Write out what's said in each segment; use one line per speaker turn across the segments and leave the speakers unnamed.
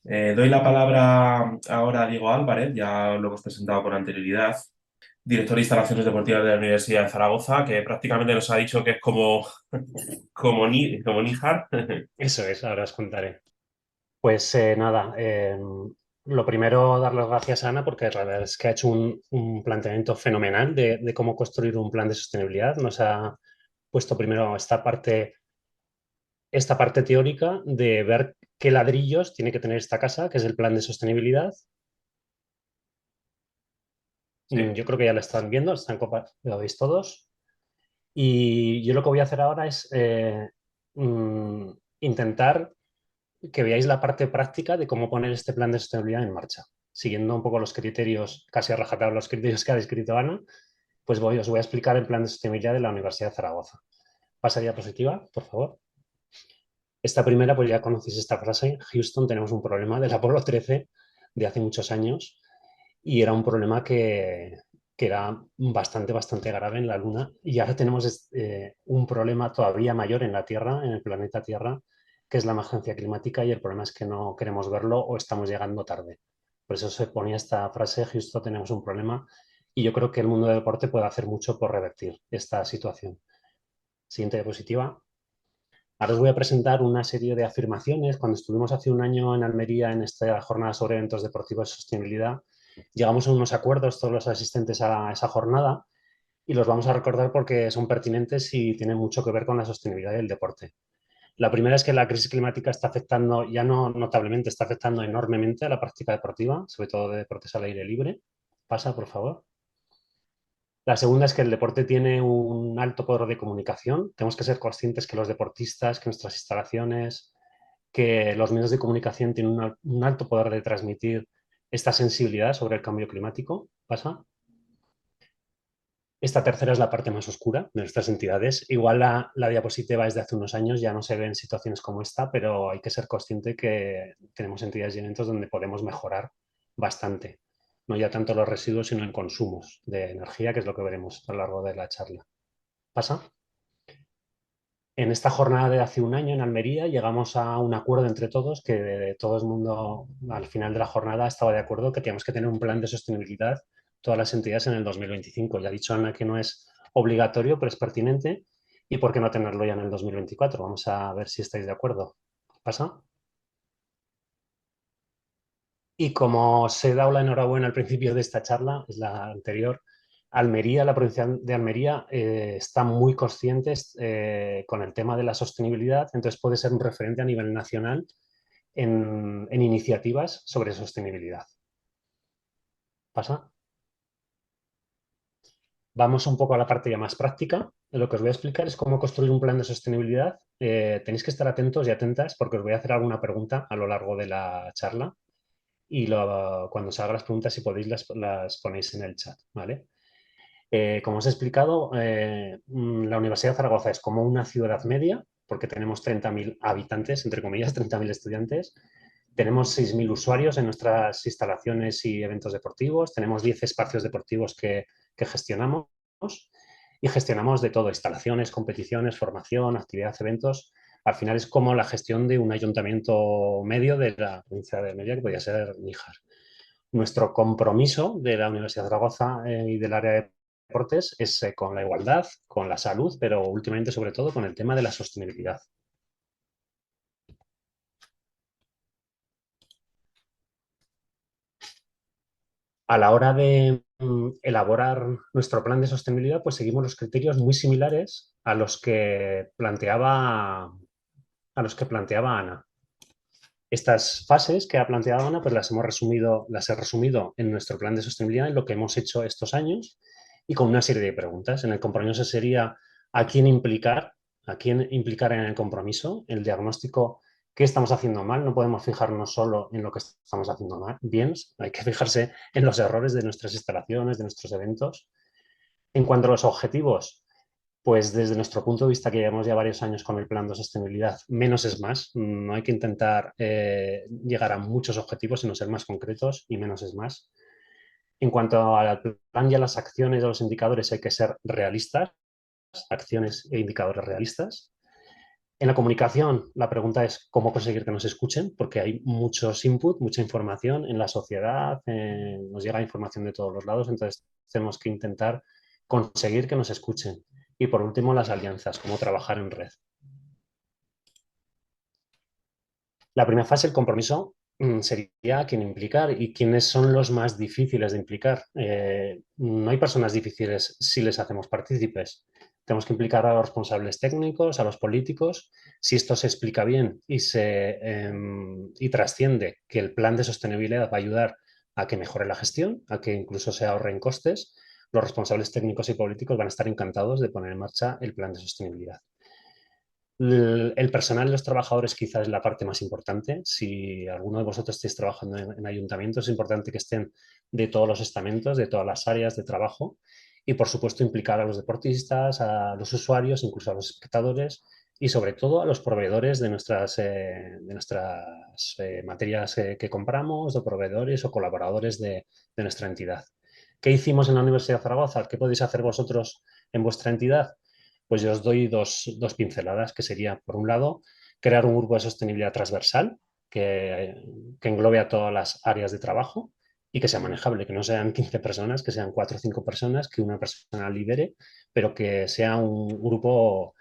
Doy la palabra ahora a Diego Álvarez, ya lo hemos presentado con anterioridad, director de instalaciones deportivas de la Universidad de Zaragoza, que prácticamente nos ha dicho que es como Níjar.
Eso es, ahora os contaré. Pues nada, lo primero dar las gracias a Ana porque la verdad es que ha hecho un planteamiento fenomenal de cómo construir un plan de sostenibilidad. Nos ha puesto primero esta parte teórica de ver qué ladrillos tiene que tener esta casa, que es el plan de sostenibilidad.
Sí.
Yo creo que ya lo están viendo, lo veis todos. Y yo lo que voy a hacer ahora es mm, intentar que veáis la parte práctica de cómo poner este plan de sostenibilidad en marcha. Siguiendo un poco los criterios, casi a rajatabla los criterios que ha descrito Ana, pues os voy a explicar el plan de sostenibilidad de la Universidad de Zaragoza. Pasa diapositiva, por favor. Esta primera, pues ya conocéis esta frase. Houston, tenemos un problema del Apolo 13 de hace muchos años y era un problema que era bastante grave en la Luna y ahora tenemos un problema todavía mayor en la Tierra, en el planeta Tierra, que es la emergencia climática y el problema es que no queremos verlo o estamos llegando tarde. Por eso se ponía esta frase, justo tenemos un problema y yo creo que el mundo del deporte puede hacer mucho por revertir esta situación. Siguiente diapositiva. Ahora os voy a presentar una serie de afirmaciones. Cuando estuvimos hace un año en Almería en esta jornada sobre eventos deportivos y sostenibilidad, llegamos a unos acuerdos todos los asistentes a esa jornada y los vamos a recordar porque son pertinentes y tienen mucho que ver con la sostenibilidad del deporte. La primera es que la crisis climática está afectando, ya no notablemente, está afectando enormemente a la práctica deportiva, sobre todo de deportes al aire libre. Pasa, por favor. La segunda es que el deporte tiene un alto poder de comunicación. Tenemos que ser conscientes que los deportistas, que nuestras instalaciones, que los medios de comunicación tienen un alto poder de transmitir esta sensibilidad sobre el cambio climático. ¿Pasa? Esta tercera es la parte más oscura de nuestras entidades. Igual la diapositiva es de hace unos años, ya no se ve en situaciones como esta, pero hay que ser consciente que tenemos entidades y eventos donde podemos mejorar bastante. No ya tanto los residuos, sino en consumos de energía, que es lo que veremos a lo largo de la charla. ¿Pasa? En esta jornada de hace un año en Almería llegamos a un acuerdo entre todos que todo el mundo al final de la jornada estaba de acuerdo que teníamos que tener un plan de sostenibilidad todas las entidades en el 2025. Ya ha dicho Ana que no es obligatorio, pero es pertinente. ¿Y por qué no tenerlo ya en el 2024? Vamos a ver si estáis de acuerdo. ¿Pasa? Y como os he dado la enhorabuena al principio de esta charla, es la anterior, Almería, la provincia de Almería, está muy consciente con el tema de la sostenibilidad, entonces puede ser un referente a nivel nacional en iniciativas sobre sostenibilidad. ¿Pasa? Vamos un poco a la parte ya más práctica. Lo que os voy a explicar es cómo construir un plan de sostenibilidad. Tenéis que estar atentos y atentas porque os voy a hacer alguna pregunta a lo largo de la charla y cuando os haga las preguntas, si podéis, las ponéis en el chat, ¿vale? Como os he explicado, la Universidad de Zaragoza es como una ciudad media, porque tenemos 30.000 habitantes, entre comillas, 30.000 estudiantes. Tenemos 6.000 usuarios en nuestras instalaciones y eventos deportivos. Tenemos 10 espacios deportivos que gestionamos y gestionamos de todo, instalaciones, competiciones, formación, actividad, eventos. Al final es como la gestión de un ayuntamiento medio de la provincia de Almería, que podría ser Níjar. Nuestro compromiso de la Universidad de Zaragoza y del área de deportes es con la igualdad, con la salud, pero últimamente sobre todo con el tema de la sostenibilidad. A la hora de elaborar nuestro plan de sostenibilidad, pues seguimos los criterios muy similares a los que planteaba Ana. Estas fases que ha planteado Ana, pues las he resumido en nuestro plan de sostenibilidad, en lo que hemos hecho estos años y con una serie de preguntas. En el compromiso sería a quién implicar en el compromiso, el diagnóstico, qué estamos haciendo mal. No podemos fijarnos solo en lo que estamos haciendo mal, bien, hay que fijarse en los errores de nuestras instalaciones, de nuestros eventos. En cuanto a los objetivos, pues desde nuestro punto de vista, que llevamos ya varios años con el plan de sostenibilidad, menos es más. No hay que intentar llegar a muchos objetivos, sino ser más concretos y menos es más. En cuanto al plan y a las acciones, a los indicadores, hay que ser realistas, acciones e indicadores realistas. En la comunicación, la pregunta es cómo conseguir que nos escuchen, porque hay muchos input, mucha información en la sociedad, nos llega información de todos los lados, entonces tenemos que intentar conseguir que nos escuchen. Y por último, las alianzas, cómo trabajar en red. La primera fase, el compromiso, sería quién implicar y quiénes son los más difíciles de implicar. No hay personas difíciles si les hacemos partícipes. Tenemos que implicar a los responsables técnicos, a los políticos. Si esto se explica bien y trasciende que el plan de sostenibilidad va a ayudar a que mejore la gestión, a que incluso se ahorren costes, los responsables técnicos y políticos van a estar encantados de poner en marcha el plan de sostenibilidad. El personal y los trabajadores quizás es la parte más importante. Si alguno de vosotros estáis trabajando en ayuntamientos, es importante que estén de todos los estamentos, de todas las áreas de trabajo y, por supuesto, implicar a los deportistas, a los usuarios, incluso a los espectadores y, sobre todo, a los proveedores de nuestras materias que compramos, de proveedores o colaboradores de nuestra entidad. ¿Qué hicimos en la Universidad de Zaragoza? ¿Qué podéis hacer vosotros en vuestra entidad? Pues yo os doy dos pinceladas, que sería, por un lado, crear un grupo de sostenibilidad transversal que englobe a todas las áreas de trabajo y que sea manejable, que no sean 15 personas, que sean 4 o 5 personas, que una persona lidere, pero que sea un grupo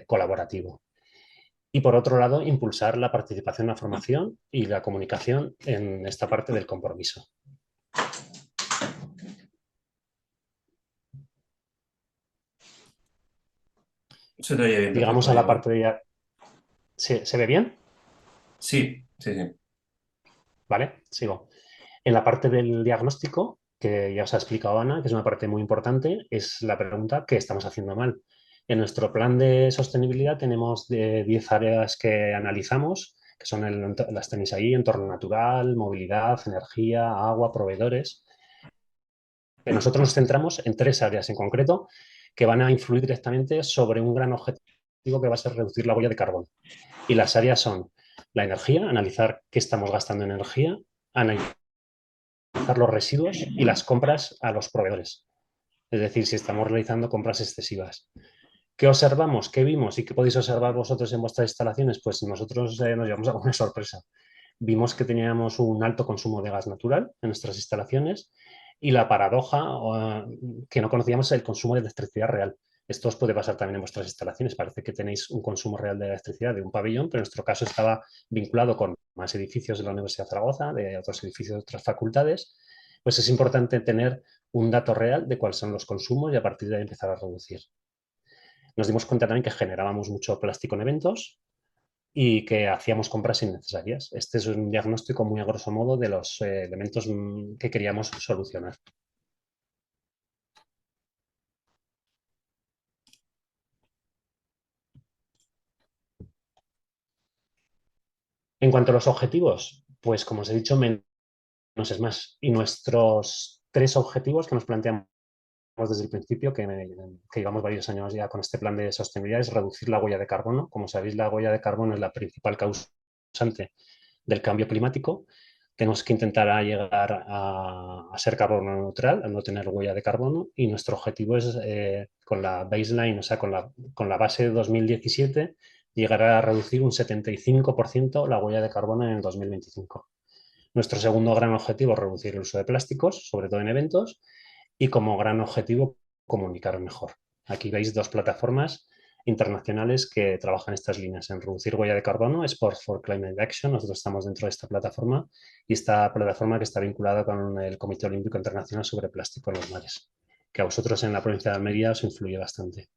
colaborativo. Y por otro lado, impulsar la participación, la formación y la comunicación en esta parte del compromiso.
Se te oye bien,
Llegamos
perfecto,
a la
Diego.
parte de... ¿Se ve bien?
Sí, sí, sí.
¿Vale? Sigo. En la parte del diagnóstico, que ya os ha explicado Ana, que es una parte muy importante, es la pregunta: ¿qué estamos haciendo mal? En nuestro plan de sostenibilidad tenemos 10 áreas que analizamos, que son las tenéis ahí: entorno natural, movilidad, energía, agua, proveedores. Pero nosotros nos centramos en 3 áreas en concreto que van a influir directamente sobre un gran objetivo que va a ser reducir la huella de carbono. Y las áreas son la energía, analizar qué estamos gastando en energía, los residuos y las compras a los proveedores. Es decir, si estamos realizando compras excesivas. ¿Qué observamos? ¿Qué vimos? ¿Y qué podéis observar vosotros en vuestras instalaciones? Pues nosotros nos llevamos alguna sorpresa. Vimos que teníamos un alto consumo de gas natural en nuestras instalaciones y la paradoja que no conocíamos el consumo de electricidad real. Esto os puede pasar también en vuestras instalaciones. Parece que tenéis un consumo real de electricidad de un pabellón, pero en nuestro caso estaba vinculado con más edificios de la Universidad de Zaragoza, de otros edificios de otras facultades. Pues es importante tener un dato real de cuáles son los consumos y a partir de ahí empezar a reducir. Nos dimos cuenta también que generábamos mucho plástico en eventos y que hacíamos compras innecesarias. Este es un diagnóstico muy a grosso modo de los elementos que queríamos solucionar. En cuanto a los objetivos, pues como os he dicho, menos es más. Y nuestros 3 objetivos que nos planteamos desde el principio, que llevamos varios años ya con este plan de sostenibilidad, es reducir la huella de carbono. Como sabéis, la huella de carbono es la principal causante del cambio climático. Tenemos que intentar llegar a ser carbono neutral, a no tener huella de carbono, y nuestro objetivo es, con la baseline, o sea, con la base de 2017, llegar a reducir un 75% la huella de carbono en el 2025. Nuestro segundo gran objetivo es reducir el uso de plásticos, sobre todo en eventos, y como gran objetivo, comunicar mejor. Aquí veis 2 plataformas internacionales que trabajan estas líneas en reducir huella de carbono: Sport for Climate Action. Nosotros estamos dentro de esta plataforma, y esta plataforma que está vinculada con el Comité Olímpico Internacional sobre Plástico en los Mares, que a vosotros en la provincia de Almería os influye bastante.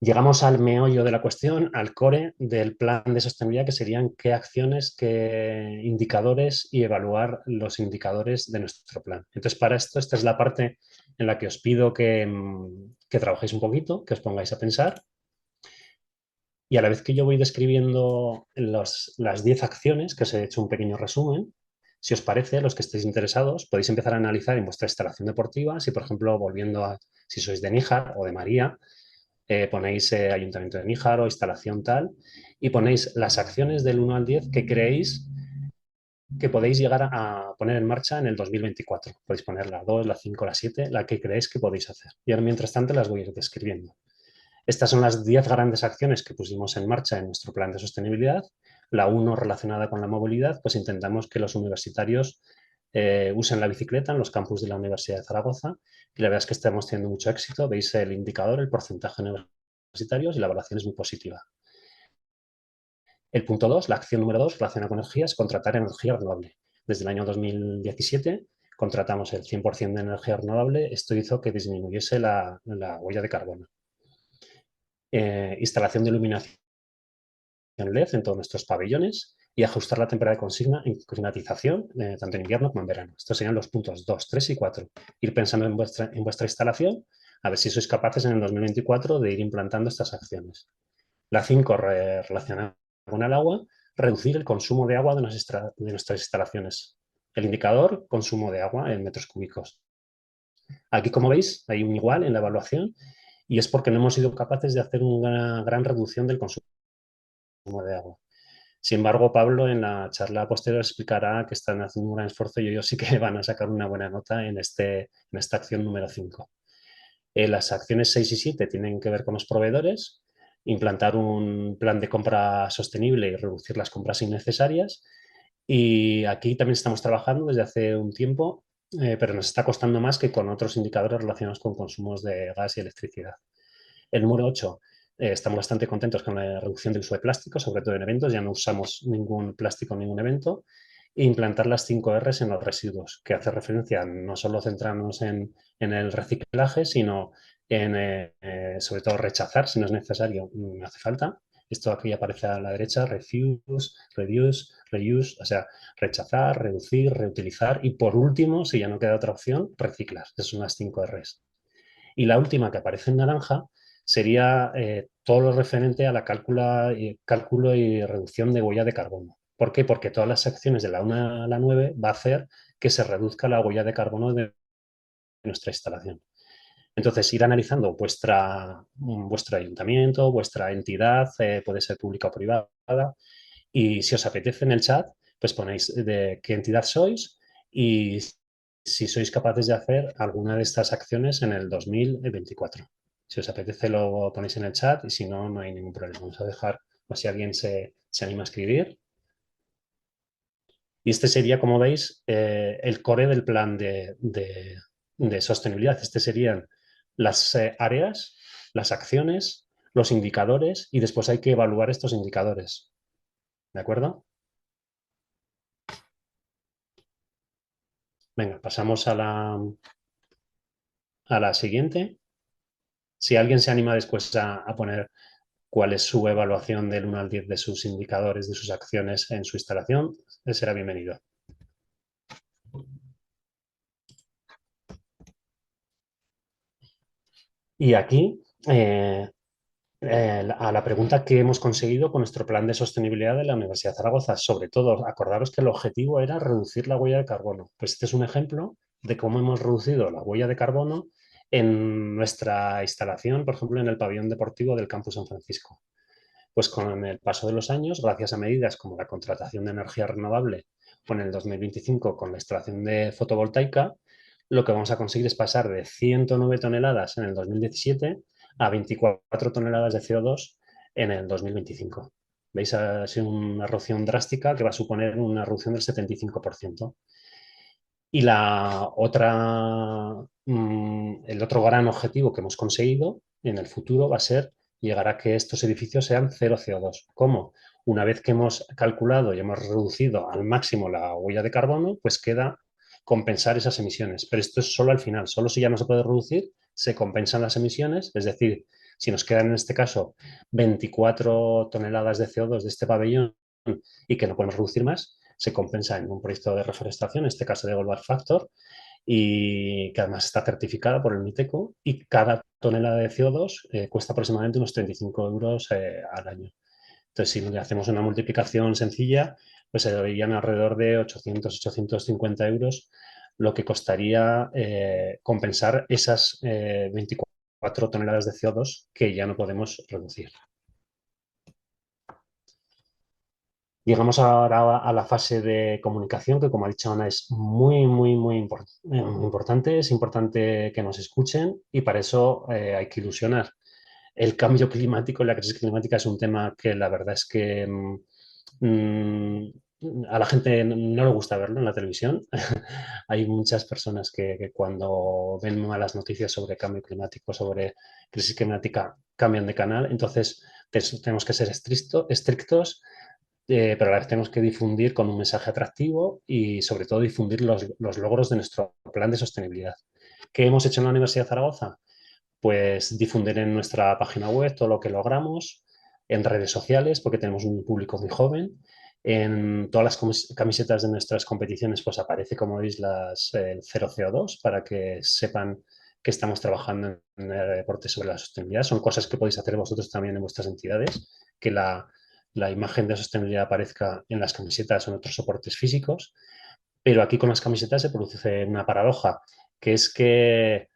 Llegamos al meollo de la cuestión, al core del plan de sostenibilidad, que serían qué acciones, qué indicadores y evaluar los indicadores de nuestro plan. Entonces, para esto, esta es la parte en la que os pido que trabajéis un poquito, que os pongáis a pensar. Y a la vez que yo voy describiendo las 10 acciones, que os he hecho un pequeño resumen, si os parece, los que estéis interesados, podéis empezar a analizar en vuestra instalación deportiva, si por ejemplo, si sois de Níjar o de María, ponéis Ayuntamiento de Níjar o instalación tal, y ponéis las acciones del 1 al 10 que creéis que podéis llegar a poner en marcha en el 2024. Podéis poner la 2, la 5, la 7, la que creéis que podéis hacer. Y ahora, mientras tanto, las voy a ir describiendo. Estas son las 10 grandes acciones que pusimos en marcha en nuestro plan de sostenibilidad. La 1 relacionada con la movilidad, pues intentamos que los universitarios usen la bicicleta en los campus de la Universidad de Zaragoza y la verdad es que estamos teniendo mucho éxito. Veis el indicador, el porcentaje de universitarios y la evaluación es muy positiva. El punto 2, la acción número 2, relacionada con energía, es contratar energía renovable. Desde el año 2017 contratamos el 100% de energía renovable. Esto hizo que disminuyese la huella de carbono. Instalación de iluminación LED en todos nuestros pabellones y ajustar la temperatura de consigna en climatización, tanto en invierno como en verano. Estos serían los puntos 2, 3 y 4. Ir pensando en vuestra instalación, a ver si sois capaces en el 2024 de ir implantando estas acciones. La 5, relacionada con el agua, reducir el consumo de agua de nuestras instalaciones. El indicador, consumo de agua en metros cúbicos. Aquí, como veis, hay un igual en la evaluación y es porque no hemos sido capaces de hacer una gran reducción del consumo de agua. Sin embargo, Pablo en la charla posterior explicará que están haciendo un gran esfuerzo y ellos sí que van a sacar una buena nota en esta acción número 5. Las acciones 6 y 7 tienen que ver con los proveedores, implantar un plan de compra sostenible y reducir las compras innecesarias. Y aquí también estamos trabajando desde hace un tiempo, pero nos está costando más que con otros indicadores relacionados con consumos de gas y electricidad. El número 8, estamos bastante contentos con la reducción del uso de plástico, sobre todo en eventos, ya no usamos ningún plástico en ningún evento. E implantar las 5 Rs en los residuos, que hace referencia no solo centrarnos en el reciclaje, sino en, sobre todo, rechazar si no es necesario, no hace falta. Esto aquí aparece a la derecha, refuse, reduce, reuse, o sea, rechazar, reducir, reutilizar y por último, si ya no queda otra opción, reciclar. Esas son las 5 Rs. Y la última que aparece en naranja sería todo lo referente a la cálculo y reducción de huella de carbono. ¿Por qué? Porque todas las acciones de la 1 a la 9 va a hacer que se reduzca la huella de carbono de nuestra instalación. Entonces, ir analizando vuestro ayuntamiento, vuestra entidad, puede ser pública o privada, y si os apetece en el chat, pues ponéis de qué entidad sois y si sois capaces de hacer alguna de estas acciones en el 2024. Si os apetece lo ponéis en el chat y si no, no hay ningún problema. Vamos a dejar, o si alguien se anima a escribir. Y este sería, como veis, el core del plan de sostenibilidad. Este serían las áreas, las acciones, los indicadores y después hay que evaluar estos indicadores. ¿De acuerdo? Venga, pasamos a la siguiente. Si alguien se anima después a poner cuál es su evaluación del 1 al 10 de sus indicadores, de sus acciones en su instalación, será bienvenido. Y aquí, a la pregunta que hemos conseguido con nuestro plan de sostenibilidad de la Universidad de Zaragoza, sobre todo, acordaros que el objetivo era reducir la huella de carbono. Pues este es un ejemplo de cómo hemos reducido la huella de carbono en nuestra instalación, por ejemplo, en el pabellón deportivo del Campus San Francisco. Pues con el paso de los años, gracias a medidas como la contratación de energía renovable o en el 2025 con la instalación de fotovoltaica, lo que vamos a conseguir es pasar de 109 toneladas en el 2017 a 24 toneladas de CO2 en el 2025. ¿Veis? Ha sido una reducción drástica que va a suponer una reducción del 75%. Y el otro gran objetivo que hemos conseguido en el futuro va a ser llegar a que estos edificios sean cero CO2. ¿Cómo? Una vez que hemos calculado y hemos reducido al máximo la huella de carbono, pues queda compensar esas emisiones. Pero esto es solo al final, solo si ya no se puede reducir, se compensan las emisiones, es decir, si nos quedan en este caso 24 toneladas de CO2 de este pabellón y que no podemos reducir más, se compensa en un proyecto de reforestación, en este caso de Global Factor, y que además está certificada por el MITECO y cada tonelada de CO2 cuesta aproximadamente unos 35 euros al año. Entonces, si le hacemos una multiplicación sencilla, pues se verían alrededor de 800-850 euros lo que costaría compensar esas 24 toneladas de CO2 que ya no podemos reducir. Llegamos ahora a la fase de comunicación, que como ha dicho Ana, es muy importante. Es importante que nos escuchen y para eso hay que ilusionar. el cambio climático, la crisis climática es un tema que la verdad es que mm, a la gente no le gusta verlo en la televisión. Hay muchas personas que cuando ven malas noticias sobre cambio climático, sobre crisis climática, cambian de canal. Entonces, tenemos que ser estrictos, pero a la vez tenemos que difundir con un mensaje atractivo y sobre todo difundir los logros de nuestro plan de sostenibilidad. ¿Qué hemos hecho en la Universidad de Zaragoza? Pues difundir en nuestra página web todo lo que logramos, en redes sociales, porque tenemos un público muy joven. En todas las camisetas de nuestras competiciones, pues aparece, como veis, el 0CO2 para que sepan que estamos trabajando en el deporte sobre la sostenibilidad. Son cosas que podéis hacer vosotros también en vuestras entidades, que la imagen de sostenibilidad aparezca en las camisetas o en otros soportes físicos. Pero aquí con las camisetas se produce una paradoja, que es que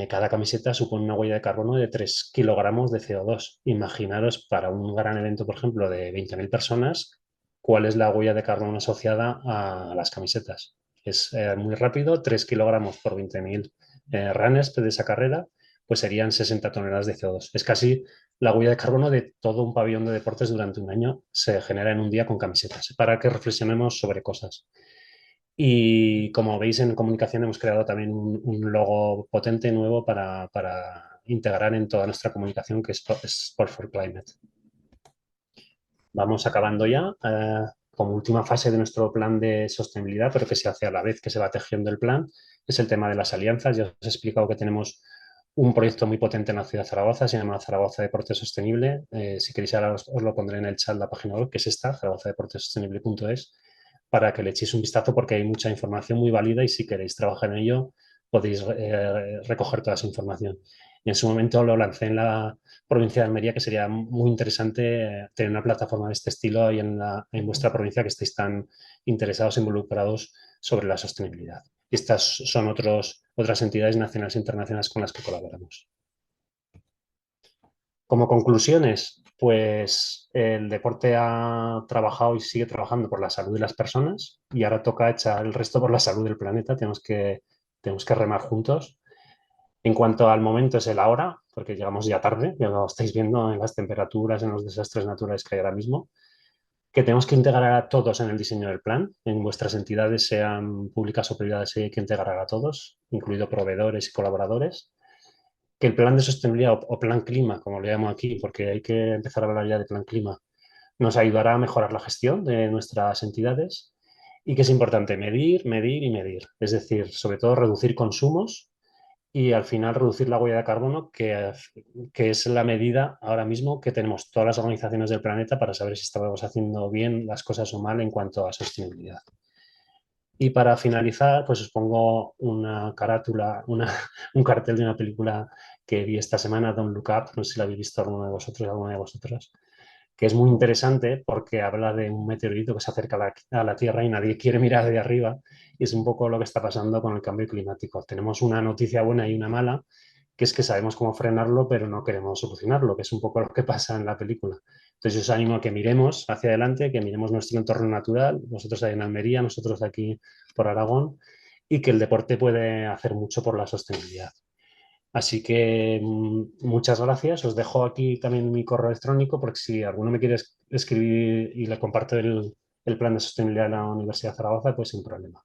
cada camiseta supone una huella de carbono de 3 kilogramos de CO2. Imaginaros para un gran evento, por ejemplo, de 20.000 personas, cuál es la huella de carbono asociada a las camisetas. Es muy rápido, 3 kilogramos por 20.000 runners de esa carrera, pues serían 60 toneladas de CO2. Es casi la huella de carbono de todo un pabellón de deportes durante un año se genera en un día con camisetas, para que reflexionemos sobre cosas. Y como veis en comunicación hemos creado también un logo potente nuevo para integrar en toda nuestra comunicación, que es Sport for Climate. Vamos acabando ya. Como última fase de nuestro plan de sostenibilidad, pero que se hace a la vez que se va tejiendo el plan, es el tema de las alianzas. Ya os he explicado que tenemos un proyecto muy potente en la ciudad de Zaragoza, se llama Zaragoza Deporte Sostenible. Si queréis ahora os lo pondré en el chat, la página web, que es esta, zaragozadeportesostenible.es, para que le echéis un vistazo porque hay mucha información muy válida y si queréis trabajar en ello podéis recoger toda esa información. Y en su momento lo lancé en la provincia de Almería, que sería muy interesante tener una plataforma de este estilo ahí en vuestra provincia que estéis tan interesados e involucrados sobre la sostenibilidad. Y estas son otras entidades nacionales e internacionales con las que colaboramos. Como conclusiones, pues el deporte ha trabajado y sigue trabajando por la salud de las personas y ahora toca echar el resto por la salud del planeta. Tenemos que remar juntos. En cuanto al momento, es el ahora, porque llegamos ya tarde, ya lo estáis viendo en las temperaturas, en los desastres naturales que hay ahora mismo, que tenemos que integrar a todos en el diseño del plan. En vuestras entidades, sean públicas o privadas, hay que integrar a todos, incluido proveedores y colaboradores. Que el plan de sostenibilidad o plan clima, como lo llamo aquí, porque hay que empezar a hablar ya de plan clima, nos ayudará a mejorar la gestión de nuestras entidades y que es importante medir, medir y medir. Es decir, sobre todo reducir consumos y al final reducir la huella de carbono, que es la medida ahora mismo que tenemos todas las organizaciones del planeta para saber si estamos haciendo bien las cosas o mal en cuanto a sostenibilidad. Y para finalizar, pues os pongo una carátula, un cartel de una película que vi esta semana, Don't Look Up, no sé si la habéis visto alguno de vosotros, alguna de vosotras, que es muy interesante porque habla de un meteorito que se acerca a la Tierra y nadie quiere mirar de arriba, y es un poco lo que está pasando con el cambio climático. Tenemos una noticia buena y una mala, que es que sabemos cómo frenarlo, pero no queremos solucionarlo, que es un poco lo que pasa en la película. Entonces, os animo a que miremos hacia adelante, que miremos nuestro entorno natural, vosotros ahí en Almería, nosotros aquí por Aragón, y que el deporte puede hacer mucho por la sostenibilidad. Así que muchas gracias. Os dejo aquí también mi correo electrónico, porque si alguno me quiere escribir y le comparto el plan de sostenibilidad de la Universidad de Zaragoza, pues sin problema.